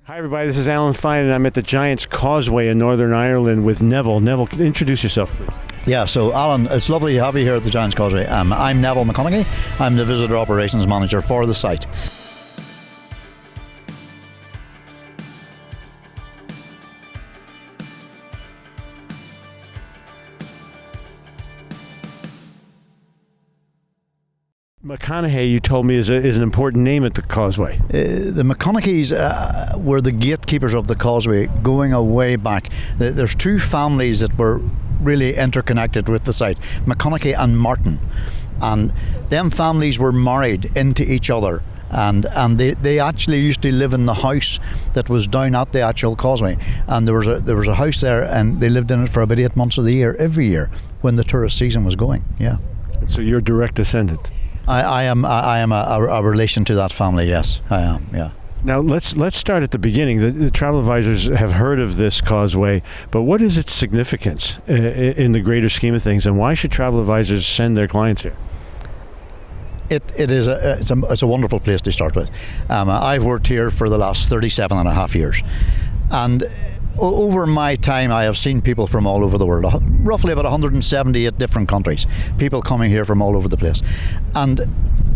Hi, everybody. This is Alan Fine, and I'm at the Giants Causeway in Northern Ireland with Neville. Neville, introduce yourself, please. Yeah, so Alan, it's lovely to have you here at the Giants Causeway. I'm Neville McConaughey. I'm the Visitor Operations Manager for the site. McConaughey, you told me, is an important name at the Causeway. The McConaugheys were the gatekeepers of the Causeway going a way back. There's two families that were really interconnected with the site, McConaughey and Martin. And them families were married into each other. And they actually used to live in the house that was down at the actual Causeway. And there was a house there, and they lived in it for about 8 months of the year, every year, when the tourist season was going. Yeah. So you're a direct descendant. I am a relation to that family. Yes, I am. Yeah. Now let's start at the beginning. The travel advisors have heard of this Causeway, but what is its significance in the greater scheme of things, and why should travel advisors send their clients here? It's a wonderful place to start with. I've worked here for the last 37 and a half years, and over my time I have seen people from all over the world, roughly about 178 different countries, people coming here from all over the place. And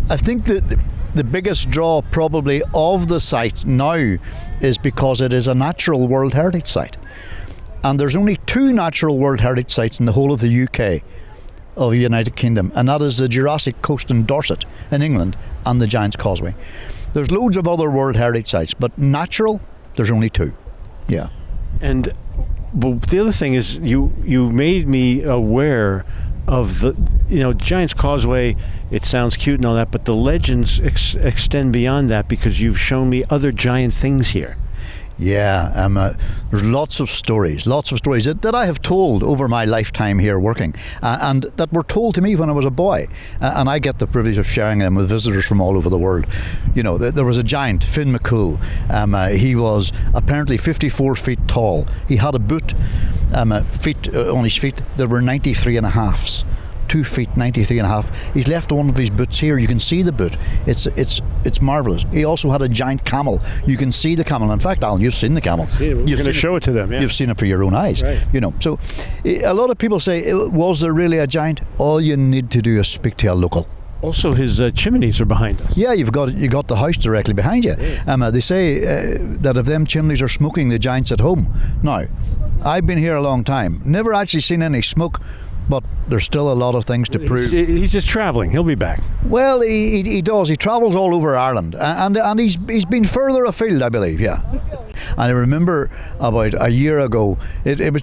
I think that the biggest draw probably of the site now is because it is a natural World Heritage Site. And there's only two natural World Heritage Sites in the whole of the UK of the United Kingdom, and that is the Jurassic Coast in Dorset in England and the Giants Causeway. There's loads of other World Heritage Sites, but natural, there's only two. Yeah. And the other thing is you made me aware of the Giants Causeway. It sounds cute and all that, but the legends extend beyond that, because you've shown me other giant things here. Yeah, there's lots of stories that I have told over my lifetime here working, and that were told to me when I was a boy, and I get the privilege of sharing them with visitors from all over the world. You know, there was a giant, Finn McCool. He was apparently 54 feet tall. He had a boot on his feet that were 93 and a halves. 2 feet 93 and a half. He's left one of his boots here. You can see the boot. It's marvellous. He also had a giant camel. You can see the camel. In fact, Alan, you've seen the camel. You're going to show it to them. Yeah. You've seen it for your own eyes. Right. You know. So a lot of people say, was there really a giant? All you need to do is speak to a local. Also, his chimneys are behind us. Yeah, you got the house directly behind you. Yeah. They say that if them chimneys are smoking, the giant's at home. Now, I've been here a long time. Never actually seen any smoke, but there's still a lot of things to prove. He's just travelling. He'll be back. Well, he does. He travels all over Ireland, and he's been further afield, I believe. Yeah. And I remember about a year ago, it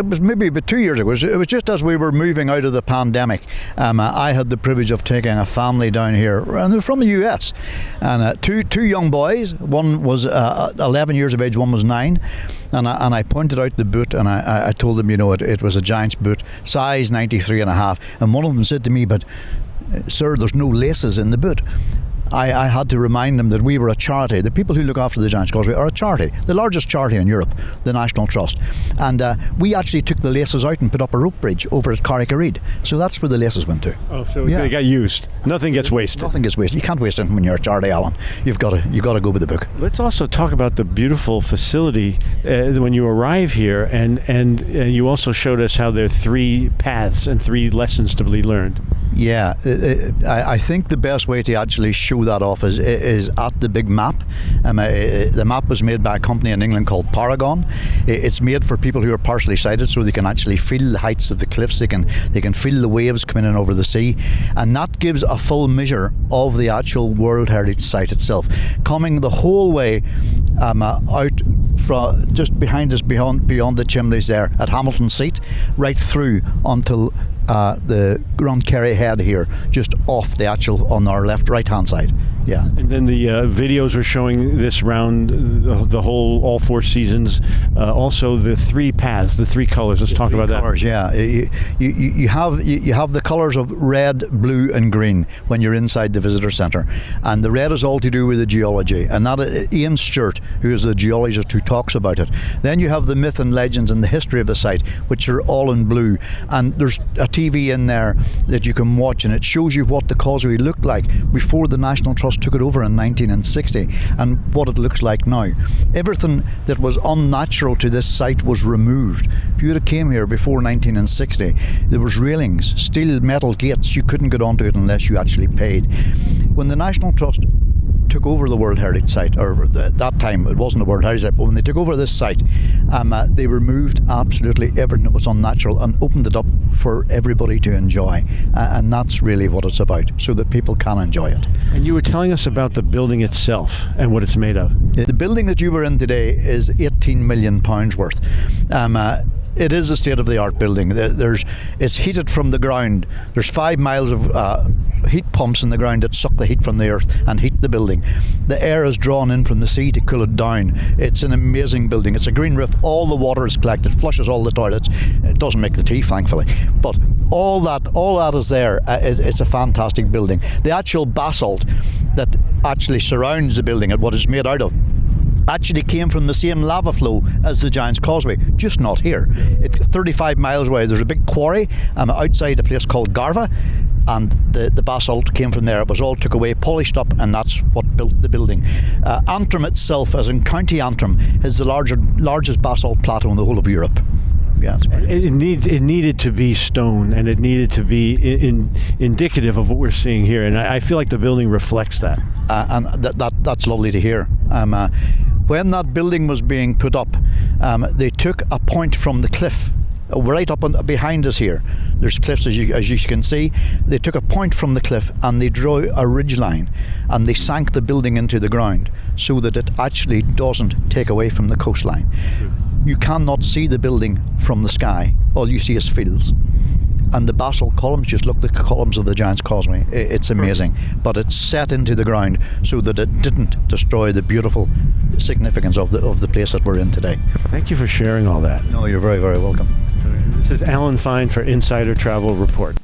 was maybe about 2 years ago. It was just as we were moving out of the pandemic. I had the privilege of taking a family down here, and they're from the US, and two young boys. One was 11 years of age, one was 9. And I pointed out the boot, and I told them, it was a Giant's boot, size 93 and a half. And one of them said to me, "But sir, there's no laces in the boot." I had to remind them that we were a charity. The people who look after the Giants Causeway are a charity, the largest charity in Europe, the National Trust. And we actually took the laces out and put up a rope bridge over at Carrick-a-Reid. So that's where the laces went to. Oh, so they got used. Nothing gets wasted. Nothing gets wasted. You can't waste anything when you're a charity, Alan. You've got to go with the book. Let's also talk about the beautiful facility when you arrive here, and you also showed us how there are 3 paths and 3 lessons to be learned. Yeah, I think the best way to actually show that off is at the big map. The map was made by a company in England called Paragon. It's made for people who are partially sighted, so they can actually feel the heights of the cliffs. They can feel the waves coming in over the sea, and that gives a full measure of the actual World Heritage Site itself, coming the whole way out from just behind us, beyond the chimneys there at Hamilton Seat, right through until the Grand Kerry Head here, just off the actual on our right hand side. Yeah. And then the videos are showing this round the whole, all 4 seasons. Also the 3 paths, the 3 colors. Let's talk about colors, that. Yeah, you have the colors of red, blue, and green when you're inside the visitor centre, and the red is all to do with the geology, and that Ian Stewart, who is the geologist who talks about it. Then you have the myth and legends and the history of the site, which are all in blue, and there's a TV in there that you can watch, and it shows you what the Causeway looked like before the National Trust took it over in 1960, and what it looks like now. Everything that was unnatural to this site was removed. If you would have came here before 1960, there was railings, steel metal gates. You couldn't get onto it unless you actually paid. When the National Trust took over the World Heritage Site, or at that time it wasn't a World Heritage Site, but when they took over this site, they removed absolutely everything that was unnatural and opened it up for everybody to enjoy. And that's really what it's about, so that people can enjoy it. And you were telling us about the building itself and what it's made of. The building that you were in today is £18 million worth. It is a state-of-the-art building. It's heated from the ground. There's 5 miles of heat pumps in the ground that suck the heat from the earth and heat the building. The air is drawn in from the sea to cool it down. It's an amazing building. It's a green roof. All the water is collected, flushes all the toilets. It doesn't make the tea, thankfully, but all that is there. It's a fantastic building. The actual basalt that actually surrounds the building and what it's made out of actually came from the same lava flow as the Giant's Causeway, just not here. It's 35 miles away. There's a big quarry outside a place called Garva, and the basalt came from there. It was all took away, polished up, and that's what built the building. Antrim itself, as in County Antrim, is the largest basalt plateau in the whole of Europe. Yeah, it needed to be stone, and it needed to be indicative of what we're seeing here, and I feel like the building reflects that. And that's lovely to hear. When that building was being put up, they took a point from the cliff right up behind us here. There's cliffs, as you can see. They took a point from the cliff and they drew a ridge line, and they sank the building into the ground so that it actually doesn't take away from the coastline. You cannot see the building from the sky. All you see is fields. And the basalt columns just look like the columns of the Giant's Causeway. It's amazing. But it's set into the ground so that it didn't destroy the beautiful significance of the place that we're in today. Thank you for sharing all that. No, you're very, very welcome. This is Alan Fine for Insider Travel Report.